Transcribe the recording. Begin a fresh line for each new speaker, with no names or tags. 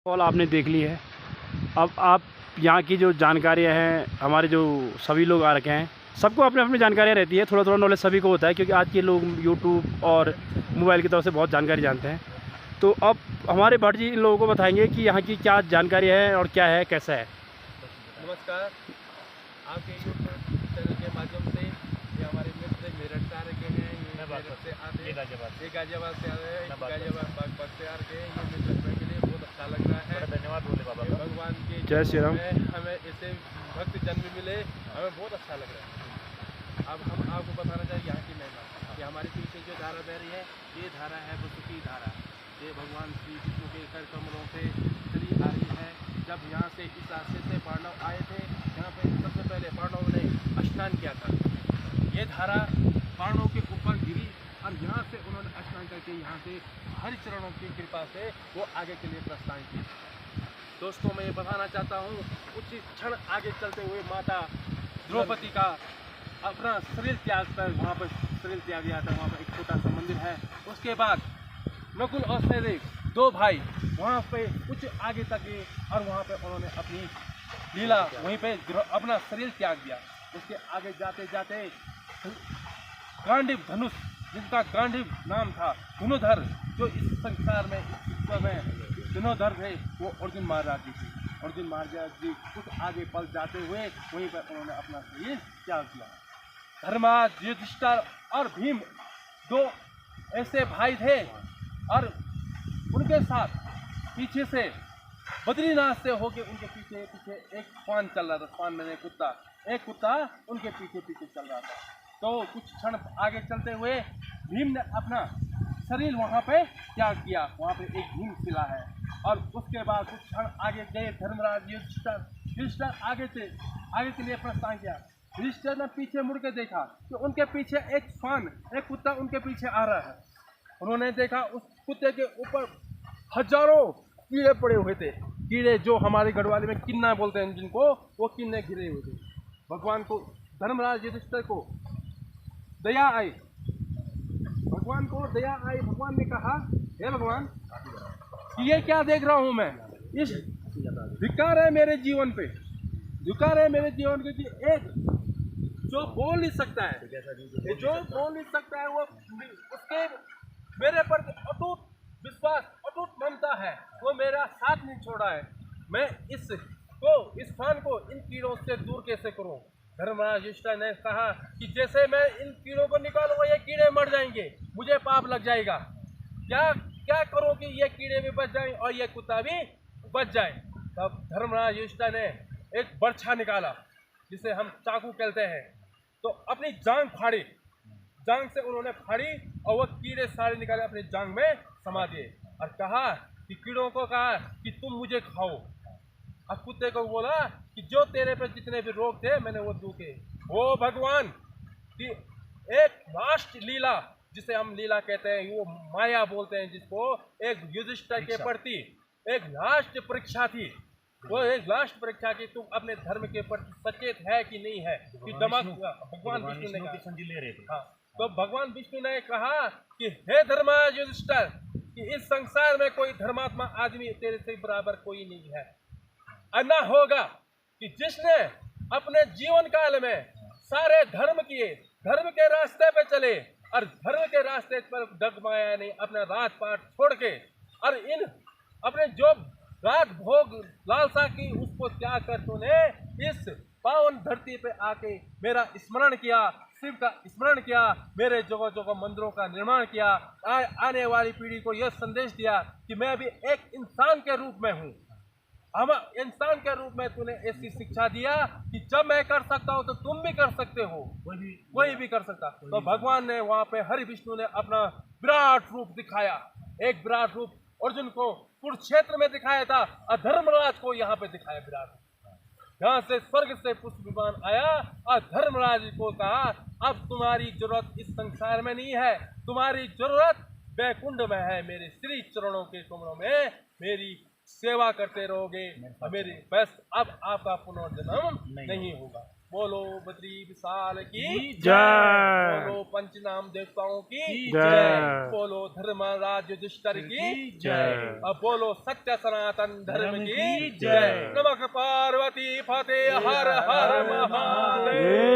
Call आपने देख ली है। अब आप यहाँ की जो जानकारियाँ हैं, हमारे जो सभी लोग आ रखे हैं, सबको अपने अपनी जानकारियाँ रहती है। थोड़ा थोड़ा नॉलेज सभी को होता है, क्योंकि आज के लोग यूट्यूब और मोबाइल की तरफ से बहुत जानकारी जानते हैं। तो अब हमारे भट्ट जी इन लोगों को बताएंगे कि यहाँ की क्या जानकारी है और क्या है, कैसा है।
नमस्कार। आपके यूट्यूब चैनल के माध्यम से ये हमारे मित्र मेरठ से आ रखे हैं, ये मेरठ से आते हैं, ये गाजियाबाद से आ रहे हैं, गाजियाबाद बागपत से आ रखे हैं। ये मित्र में मिले बहुत अच्छा लग रहा है।
धन्यवाद बोले बाबा।
भगवान के
जय श्री राम।
हमें ऐसे भक्त जन्म मिले, हमें बहुत अच्छा लग रहा है। अब हम आपको बताना चाहिए यहाँ की महिमा कि हमारे पीछे जो धारा बह रही है, ये धारा है वसुकी धारा। ये भगवान श्री विष्णु के कर कमलों से चली आ रही है। जब यहाँ से इस रास्ते से पांडव आए थे, यहाँ पे सबसे पहले पांडवों ने स्नान किया था। ये धारा पांडवों के ऊपर गिरी और यहाँ से उन्होंने स्नान करके यहाँ से हरिचरणों की कृपा से वो आगे के लिए प्रस्थान किया। दोस्तों, मैं ये बताना चाहता हूँ, कुछ क्षण आगे चलते हुए माता द्रौपदी का अपना शरीर त्याग कर वहाँ पर शरीर त्याग दिया था। वहाँ पर एक छोटा सा मंदिर है। उसके बाद नकुल और सहदेव दो भाई वहाँ पे कुछ आगे तक गए और वहाँ पे उन्होंने अपनी लीला वहीं पे अपना शरीर त्याग दिया। उसके आगे जाते जाते गांडीव धनुष, जिनका गांडीव नाम था, धनुधर, जो इस संसार में इस विश्व में धनुधर थे, वो अर्जुन महाराज जी थे। अर्जुन महाराज जी कुछ आगे पल जाते हुए वहीं पर उन्होंने अपना शरीर त्याग दिया। धर्मराज, युधिष्ठिर और भीम दो ऐसे भाई थे और उनके साथ पीछे से बद्रीनाथ से होके उनके पीछे पीछे एक श्वान चल रहा था। श्वान मैंने कुत्ता, एक कुत्ता उनके पीछे पीछे चल रहा था। तो कुछ क्षण आगे चलते हुए भीम ने अपना शरीर वहाँ पे त्याग किया। वहाँ पे एक भीम शिला है। और उसके बाद कुछ क्षण आगे गए धर्मराज, युधिष्ठिर आगे के लिए प्रस्थान किया। युधिष्ठिर ने पीछे मुड़ के देखा कि उनके पीछे एक श्वान, एक कुत्ता उनके पीछे आ रहा है। उन्होंने देखा उस कुत्ते के ऊपर हजारों कीड़े पड़े हुए थे। कीड़े जो हमारे गढ़वाली में किन्ना बोलते हैं जिनको, वो किन्ने घिरे हुए थे। भगवान को, धर्मराज युधिष्ठिर को दया आई। भगवान को दया आई। भगवान ने कहा, हे भगवान, कि ये क्या देख रहा हूं मैं? इस धिक्कार है मेरे जीवन पे, धिक्कार है मेरे जीवन के कि एक जो बोल नहीं सकता है, जो बोल नहीं सकता है, वो उसके मेरे पर अटूट विश्वास, अटूट ममता है, वो मेरा साथ नहीं छोड़ा है। मैं इस स्थान को इन कीड़ों से दूर कैसे करूं? धर्मराज युधिष्ठिर ने कहा कि जैसे मैं इन कीड़ों को निकालूंगा, ये कीड़े मर जाएंगे, मुझे पाप लग जाएगा। क्या करो कि ये कीड़े भी बच जाएं और ये कुत्ता भी बच जाए। तब धर्मराज युधिष्ठिर ने एक बर्छा निकाला, जिसे हम चाकू कहते हैं। तो अपनी जांग फाड़ी, जांग से उन्होंने फाड़ी और वो कीड़े सारे निकाले अपनी जांग में समा दिए और कहा कि कीड़ों को कहा कि तुम मुझे खाओ। और कुत्ते को बोला कि जो तेरे पे जितने भी रोग थे मैंने वो दूके। ओ भगवान कि एक लास्ट लीला, जिसे हम लीला कहते हैं, वो माया बोलते हैं जिसको, एक युधिष्ठिर के प्रति एक लास्ट परीक्षा थी। वो एक लास्ट परीक्षा की तुम अपने धर्म के प्रति सचेत है कि नहीं है। कि भगवान विष्णु ने कहा, हाँ, तो भगवान विष्णु ने कहा कि हे धर्मराज युधिष्ठिर, कि इस संसार में कोई धर्मात्मा आदमी तेरे से बराबर कोई नहीं है। अन्ना होगा कि जिसने अपने जीवन काल में सारे धर्म किए, धर्म के रास्ते पे चले और धर्म के रास्ते पर डगमगाया नहीं, अपना राजपाट छोड़ के और इन अपने जो राज भोग लालसा की उसको त्याग कर तूने इस पावन धरती पे आके मेरा स्मरण किया, शिव का स्मरण किया, मेरे जगह जगह मंदिरों का निर्माण किया, आने वाली पीढ़ी को यह संदेश दिया कि मैं भी एक इंसान के रूप में हूँ। हम इंसान के रूप में तूने ऐसी शिक्षा दिया कि जब मैं कर सकता हूँ तो तुम भी कर सकते हो, कोई भी कर सकता। तो भगवान ने वहाँ पे हरि विष्णु ने अपना विराट रूप दिखाया। एक विराट रूप अर्जुन को कुरुक्षेत्र में दिखाया था और धर्मराज को यहाँ पे दिखाया विराट। यहाँ से स्वर्ग से पुष्प विमान आया और धर्मराज को कहा, अब तुम्हारी जरूरत इस संसार में नहीं है, तुम्हारी जरूरत वैकुंठ में है। मेरे श्री चरणों के कमलों में मेरी सेवा करते रहोगे, मेरी बस अब आपका पुनर्जन्म नहीं होगा। बोलो बद्री विशाल की
जय।
बोलो पंचनाम देवताओं की
जय।
बोलो धर्मराज युधिष्ठिर की
जय।
अब बोलो सत्य सनातन धर्म की जय। नमः पार्वती फतेह हर हर महादेव।